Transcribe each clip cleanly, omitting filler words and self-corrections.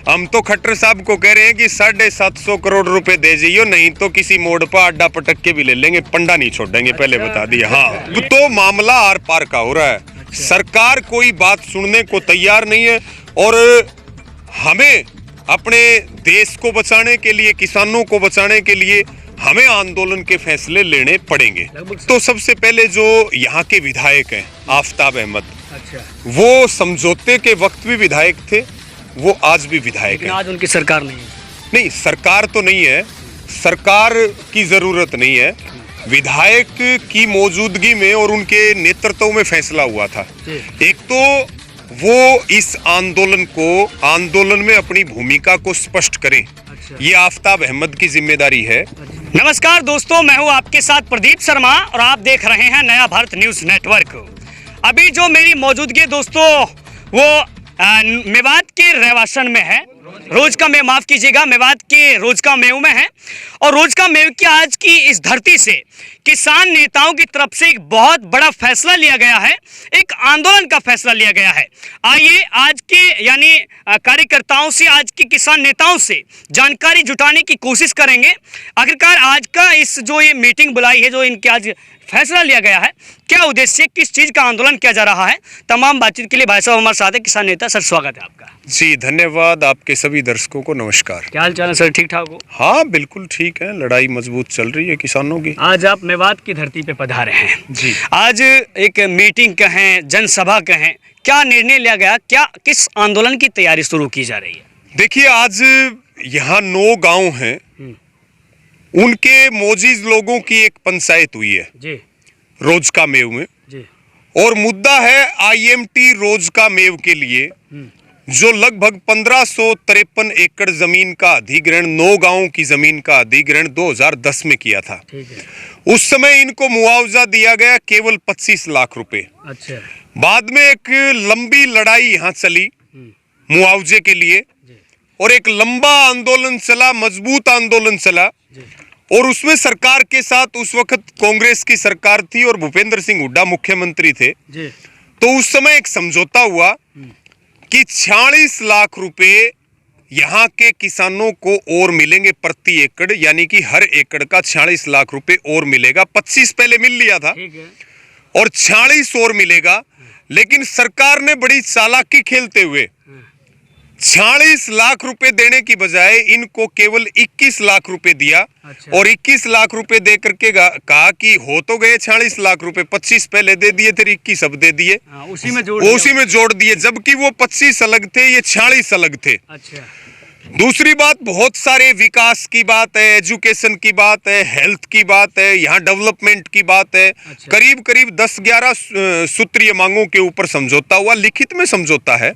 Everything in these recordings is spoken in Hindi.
हम तो खट्टर साहब को कह रहे हैं कि 750 करोड़ रुपए दे जाइयो, नहीं तो किसी मोड़ पर अड्डा पटक के भी ले लेंगे, पंडा नहीं छोड़ेंगे। पहले बता दिया। हाँ, तो मामला आर पार का हो रहा है। सरकार कोई बात सुनने को तैयार नहीं है और हमें अपने देश को बचाने के लिए, किसानों को बचाने के लिए हमें आंदोलन के फैसले लेने पड़ेंगे। तो सबसे पहले जो यहाँ के विधायक हैं आफताब अहमद, वो समझौते के वक्त भी विधायक थे, वो आज भी विधायक हैं। आज उनकी सरकार नहीं है। नहीं, सरकार तो नहीं है, सरकार की जरूरत नहीं है। विधायक की मौजूदगी में और उनके नेतृत्व में फैसला हुआ था। एक तो वो इस आंदोलन में अपनी भूमिका को स्पष्ट करें, ये आफताब अहमद की जिम्मेदारी है। नमस्कार दोस्तों, मैं हूं आपके साथ प्रदीप शर्मा और आप देख रहे हैं नया भारत न्यूज नेटवर्क। अभी जो मेरी मौजूदगी दोस्तों वो मेवात के रेवासन में है। रोज का मेव, माफ कीजिएगा, मेवात के रोज का मेव में है। और रोज का मेव की आज की इस धरती से किसान नेताओं की तरफ से एक बहुत बड़ा फैसला लिया गया है, एक आंदोलन का फैसला लिया गया है। आइए आज के यानी कार्यकर्ताओं से, आज के किसान नेताओं से जानकारी जुटाने की कोशिश करेंगे। आखिरकार आज का इस जो ये मीटिंग बुलाई है, जो इनके आज फैसला लिया गया है, क्या उद्देश्य, किस चीज का आंदोलन किया जा रहा है, तमाम बातचीत के लिए भाई साहब हमारे साथ है किसान नेता। सर स्वागत है आपका। जी धन्यवाद। आपके सभी दर्शकों को नमस्कार। क्या हाल चाल है सर, ठीक ठाक हो? हाँ बिल्कुल ठीक है, लड़ाई मजबूत चल रही है किसानों की। आज आप मेवात की धरती पे पधारे हैं जी। आज एक मीटिंग कहें, जनसभा कहें, क्या निर्णय लिया गया, क्या किस आंदोलन की तैयारी शुरू की जा रही है? देखिए, आज यहाँ 9 गांव हैं, उनके मोजीज लोगों की एक पंचायत हुई है जी, रोज का मेव में जी। और मुद्दा है IMT रोज का मेव के लिए, जो लगभग 1553 एकड़ जमीन का अधिग्रहण, 9 गांवों की जमीन का अधिग्रहण 2010 में किया था। ठीक है। उस समय इनको मुआवजा दिया गया केवल 25 लाख रुपए। अच्छा। बाद में एक लंबी लड़ाई यहाँ चली मुआवजे के लिए और एक लंबा आंदोलन चला, मजबूत आंदोलन चला और उसमें सरकार के साथ उस वक्त कांग्रेस की सरकार थी और भूपेंद्र सिंह हुड्डा मुख्यमंत्री थे जी। तो उस समय एक समझौता हुआ कि 46 लाख रुपए यहाँ के किसानों को और मिलेंगे प्रति एकड़, यानी कि हर एकड़ का 46 लाख रुपए और मिलेगा। 25 पहले मिल लिया था और 46 और मिलेगा, लेकिन सरकार ने बड़ी चालाकी खेलते हुए 46 लाख रुपए देने की बजाय इनको केवल 21 लाख रुपए दिया। अच्छा। और 21 लाख रुपए दे करके कहा कि हो तो गए 46 लाख रुपए, 25 पहले दे दिए थे, 21 अब दे दिए। उसी में जोड़ दिए, जबकि वो 25 अलग थे, ये 46 अलग थे। अच्छा। दूसरी बात, बहुत सारे विकास की बात है, एजुकेशन की बात है, हेल्थ की बात है, यहाँ डेवलपमेंट की बात है। अच्छा। करीब करीब 10-11 सूत्रीय मांगों के ऊपर समझौता हुआ, लिखित में समझौता है,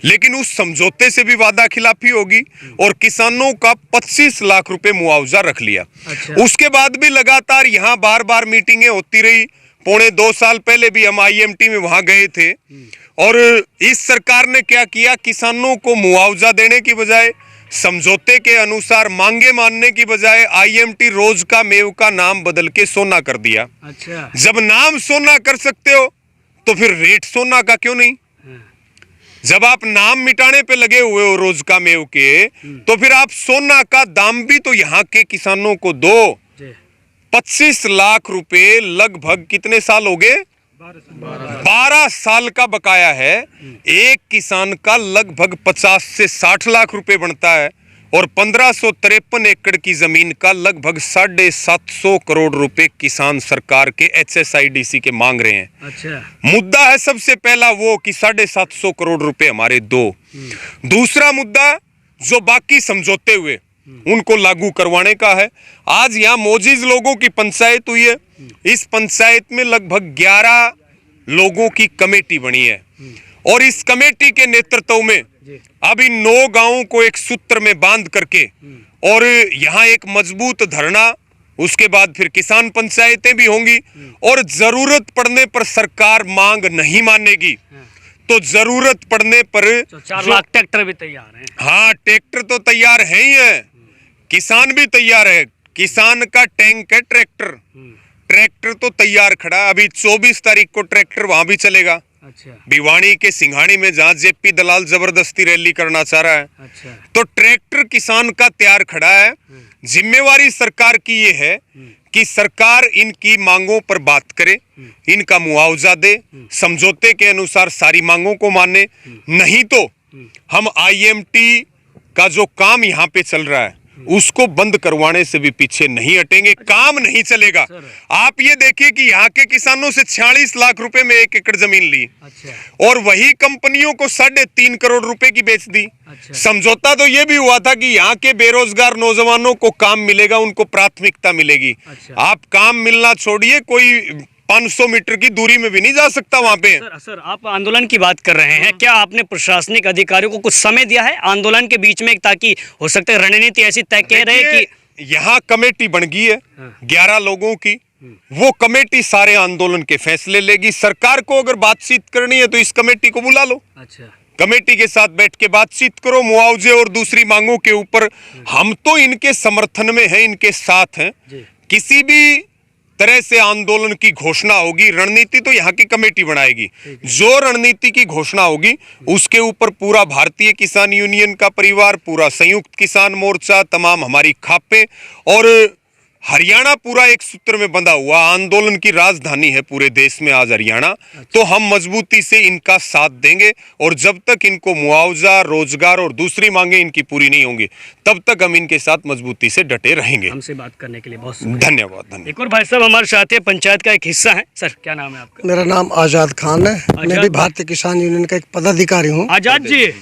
लेकिन उस समझौते से भी वादा खिलाफी होगी और किसानों का 25 लाख रुपए मुआवजा रख लिया। अच्छा। उसके बाद भी लगातार यहाँ बार बार मीटिंगें होती रही। 2.25 साल पहले भी हम IMT में वहां गए थे और इस सरकार ने क्या किया, किसानों को मुआवजा देने की बजाय, समझौते के अनुसार मांगे मानने की बजाय IMT रोज का मेव का नाम बदल के सोना कर दिया। अच्छा। जब नाम सोना कर सकते हो तो फिर रेट सोना का क्यों नहीं? जब आप नाम मिटाने पे लगे हुए हो रोज का मेव के, तो फिर आप सोना का दाम भी तो यहाँ के किसानों को दो। 25 लाख रुपए लगभग कितने साल हो गए? 12 साल का बकाया है। एक किसान का लगभग 50 से 60 लाख रुपए बनता है और 1553 एकड़ की जमीन का लगभग 750 करोड़ रुपए किसान सरकार के HSIDC के मांग रहे हैं। अच्छा। मुद्दा है सबसे पहला वो कि 750 करोड़ रुपए हमारे दो। दूसरा मुद्दा जो बाकी समझौते हुए उनको लागू करवाने का है। आज यहाँ मोजीज लोगों की पंचायत हुई है, इस पंचायत में लगभग 11 लोगों की कमेटी बनी है और इस कमेटी के नेतृत्व में अब इन 9 गांवों को एक सूत्र में बांध करके और यहाँ एक मजबूत धरना, उसके बाद फिर किसान पंचायतें भी होंगी और जरूरत पड़ने पर सरकार मांग नहीं मानेगी तो जरूरत पड़ने पर 4 लाख ट्रैक्टर भी तैयार हैं। हाँ, ट्रैक्टर तो तैयार है ही है, किसान भी तैयार है। किसान का टैंक है ट्रैक्टर, ट्रैक्टर तो तैयार खड़ा। अभी 24 तारीख को ट्रैक्टर वहां भी चलेगा। अच्छा भिवाड़ी के सिंघाड़ी में जहाँ जेपी दलाल जबरदस्ती रैली करना चाह रहा है, अच्छा तो ट्रैक्टर किसान का तैयार खड़ा है। जिम्मेवारी सरकार की ये है कि सरकार इनकी मांगों पर बात करे, इनका मुआवजा दे, समझौते के अनुसार सारी मांगों को माने। नहीं तो हम आईएमटी का जो काम यहाँ पे चल रहा है उसको बंद करवाने से भी पीछे नहीं हटेंगे। काम नहीं चलेगा। आप ये देखिए कि यहाँ के किसानों से 46 लाख रुपए में 1 एकड़ जमीन ली, अच्छा और वही कंपनियों को 3.5 करोड़ रुपए की बेच दी। अच्छा समझौता तो ये भी हुआ था कि यहाँ के बेरोजगार नौजवानों को काम मिलेगा, उनको प्राथमिकता मिलेगी। अच्छा। आप काम मिलना छोड़िए, कोई 500 मीटर की दूरी में भी नहीं जा सकता वहां पे। सर आप आंदोलन की बात कर रहे हैं, क्या आपने प्रशासनिक अधिकारियों को कुछ समय दिया है आंदोलन के बीच में, ताकि हो सकता है रणनीति ऐसी तय कह रहे कि यहाँ कमेटी बन गई है 11 लोगों की, वो कमेटी सारे आंदोलन के फैसले लेगी। सरकार को अगर बातचीत करनी है तो इस कमेटी को बुला लो, अच्छा कमेटी के साथ बैठ के बातचीत करो, मुआवजे और दूसरी मांगों के ऊपर। हम तो इनके समर्थन में हैं, इनके साथ हैं। किसी भी तरह से आंदोलन की घोषणा होगी, रणनीति तो यहाँ की कमेटी बनाएगी। जो रणनीति की घोषणा होगी उसके ऊपर पूरा भारतीय किसान यूनियन का परिवार, पूरा संयुक्त किसान मोर्चा, तमाम हमारी खापें और हरियाणा पूरा एक सूत्र में बंधा हुआ। आंदोलन की राजधानी है पूरे देश में आज हरियाणा। तो हम मजबूती से इनका साथ देंगे, और जब तक इनको मुआवजा, रोजगार और दूसरी मांगे इनकी पूरी नहीं होंगी तब तक हम इनके साथ मजबूती से डटे रहेंगे। हमसे बात करने के लिए बहुत धन्यवाद। एक और भाई साहब हमारे साथ है, पंचायत का एक हिस्सा है। सर क्या नाम है आपका? मेरा नाम आजाद खान है। मैं भी भारतीय किसान यूनियन का एक पदाधिकारी हूँ। आजाद जी,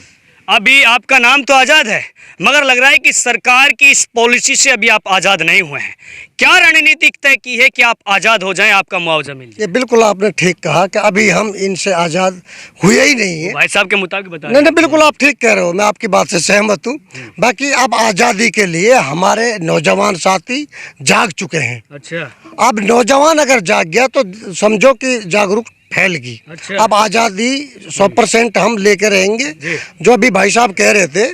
अभी आपका नाम तो आजाद है, मगर लग रहा है कि सरकार की इस पॉलिसी से अभी आप आजाद नहीं हुए हैं। क्या रणनीति तय की है कि आप आजाद हो जाएं, आपका मुआवजा मिल जाए? ये बिल्कुल आपने ठीक कहा कि अभी हम इनसे आजाद हुए ही नहीं है। भाई साहब के मुताबिक बता नहीं नहीं, बिल्कुल आप ठीक कह रहे हो, मैं आपकी बात से सहमत हूँ। बाकी अब आज़ादी के लिए हमारे नौजवान साथी जाग चुके हैं। अच्छा अब नौजवान अगर जाग गया तो समझो कि जागरूक फैल गई। अच्छा। अब आज़ादी 100% हम लेके रहेंगे। जो अभी भाई साहब कह रहे थे,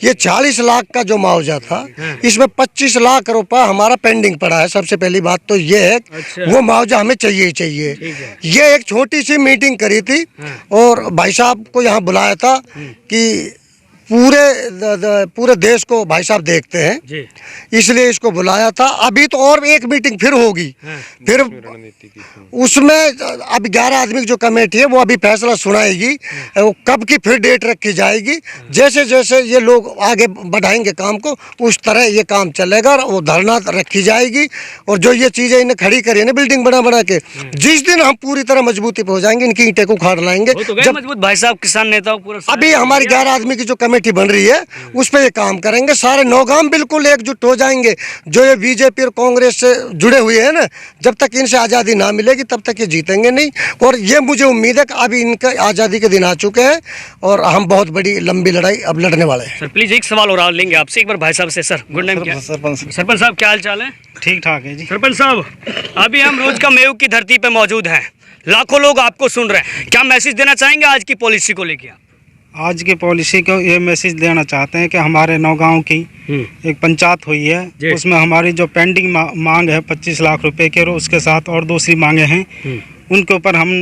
ये 40 लाख का जो मुआवजा था, इसमें 25 लाख रुपए हमारा पेंडिंग पड़ा है। सबसे पहली बात तो ये है, अच्छा। वो मुआवजा हमें चाहिए ही चाहिए। ये एक छोटी सी मीटिंग करी थी और भाई साहब को यहाँ बुलाया था कि पूरे देश को भाई साहब देखते हैं जी, इसलिए इसको बुलाया था। अभी तो और एक मीटिंग फिर होगी, फिर उसमें अब 11 आदमी की जो कमेटी है वो अभी फैसला सुनाएगी, वो कब की फिर डेट रखी जाएगी। जैसे जैसे ये लोग आगे बढ़ाएंगे काम को, उस तरह ये काम चलेगा। वो धरना रखी जाएगी, और जो ये चीज़ें इन्हें खड़ी करी है ना बिल्डिंग बना बना के, जिस दिन हम पूरी तरह मजबूती पे हो जाएंगे, इनकी ईंटें को उखाड़ लाएंगे। जब मजबूत भाई साहब किसान नेताओं पूरा अभी हमारी 11 आदमी की जो कमेटी बन रही है उस पर ये काम करेंगे। सारे नौगाम बिल्कुल एकजुट हो जाएंगे। जो ये बीजेपी और कांग्रेस से जुड़े हुए हैं ना, जब तक इनसे आज़ादी ना मिलेगी तब तक ये जीतेंगे नहीं। और ये मुझे उम्मीद है कि अभी इनके आज़ादी के दिन आ चुके हैं और हम बहुत बड़ी लंबी लड़ाई अब लड़ने वाले हैं। सर प्लीज एक सवाल और लेंगे आपसे एक बार भाई साहब से। Sir good night. सरपंच साहब क्या हाल चाल है? ठीक ठाक है जी। सरपंच साहब, अभी हम रोज का मेऊ की धरती पे मौजूद हैं, लाखों लोग आपको सुन रहे हैं, क्या मैसेज देना चाहेंगे आज की पॉलिसी को लेकर? आज की पॉलिसी को ये मैसेज देना चाहते हैं कि हमारे नौगांव की एक पंचायत हुई है, उसमें हमारी जो पेंडिंग मांग है 25 लाख रुपए के, और उसके साथ और दूसरी मांगे हैं, उनके ऊपर हम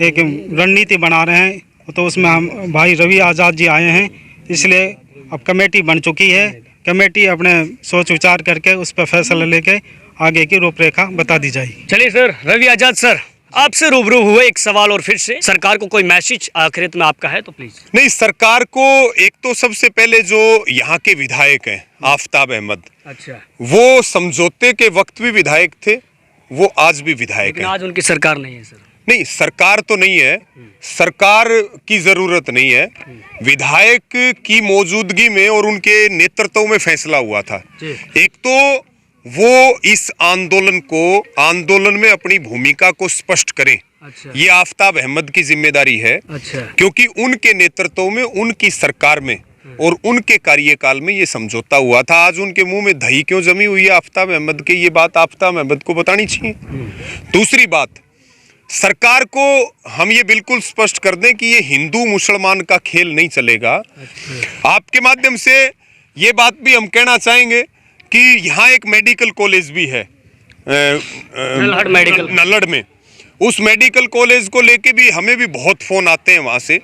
एक रणनीति बना रहे हैं। तो उसमें हम भाई रवि आज़ाद जी आए हैं, इसलिए अब कमेटी बन चुकी है। कमेटी अपने सोच विचार करके उस पर फैसला लेके आगे की रूपरेखा बता दी जाएगी। चलिए सर, रवि आज़ाद सर आपसे रूबरू हुए, एक सवाल और फिर से सरकार को कोई मैसेज आखिरत में आपका है तो प्लीज। नहीं, सरकार को एक तो सबसे पहले जो यहाँ के विधायक हैं आफताब अहमद, अच्छा, वो समझौते के वक्त भी विधायक थे, वो आज भी विधायक हैं। आज उनकी सरकार नहीं है सर। नहीं, सरकार तो नहीं है, सरकार की जरूरत नहीं है। विधायक की मौजूदगी में और उनके नेतृत्व में फैसला हुआ था। एक तो वो इस आंदोलन में अपनी भूमिका को स्पष्ट करें। अच्छा। ये आफताब अहमद की जिम्मेदारी है। अच्छा। क्योंकि उनके नेतृत्व में, उनकी सरकार में और उनके कार्यकाल में ये समझौता हुआ था। आज उनके मुंह में दही क्यों जमी हुई है आफताब अहमद के, ये बात आफताब अहमद को बतानी चाहिए। दूसरी बात, सरकार को हम ये बिल्कुल स्पष्ट कर दें कि ये हिंदू मुसलमान का खेल नहीं चलेगा। आपके माध्यम से ये बात भी हम कहना चाहेंगे कि यहाँ एक मेडिकल कॉलेज भी है नल्हड़ में, उस मेडिकल कॉलेज को लेके भी हमें भी बहुत फ़ोन आते हैं वहाँ से,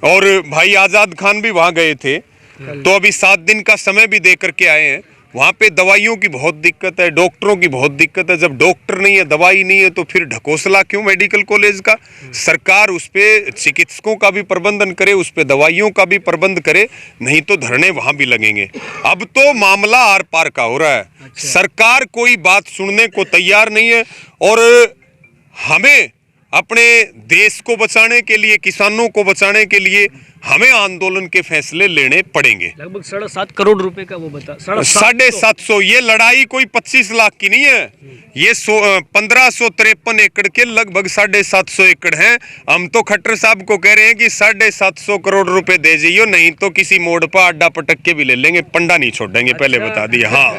और भाई आज़ाद खान भी वहाँ गए थे, तो अभी 7 दिन का समय भी दे करके आए हैं। वहाँ पे दवाइयों की बहुत दिक्कत है, डॉक्टरों की बहुत दिक्कत है। जब डॉक्टर नहीं है, दवाई नहीं है, तो फिर ढकोसला क्यों मेडिकल कॉलेज का? सरकार उस पे चिकित्सकों का भी प्रबंधन करे, उस पे दवाइयों का भी प्रबंध करे, नहीं तो धरने वहाँ भी लगेंगे। अब तो मामला आर पार का हो रहा है। सरकार कोई बात सुनने को तैयार नहीं है, और हमें अपने देश को बचाने के लिए, किसानों को बचाने के लिए हमें आंदोलन के फैसले लेने पड़ेंगे। लगभग 7.5 करोड़ रुपए का वो बता 750। ये लड़ाई कोई 25 लाख की नहीं है, ये 1553 एकड़ के लगभग 750 एकड़ हैं। हम तो खट्टर साहब को कह रहे हैं कि 750 करोड़ रुपए दे जाइयो, नहीं तो किसी मोड़ पर अड्डा पटक के भी ले लेंगे, पंडा नहीं छोड़ेंगे, पहले बता दिया। हाँ,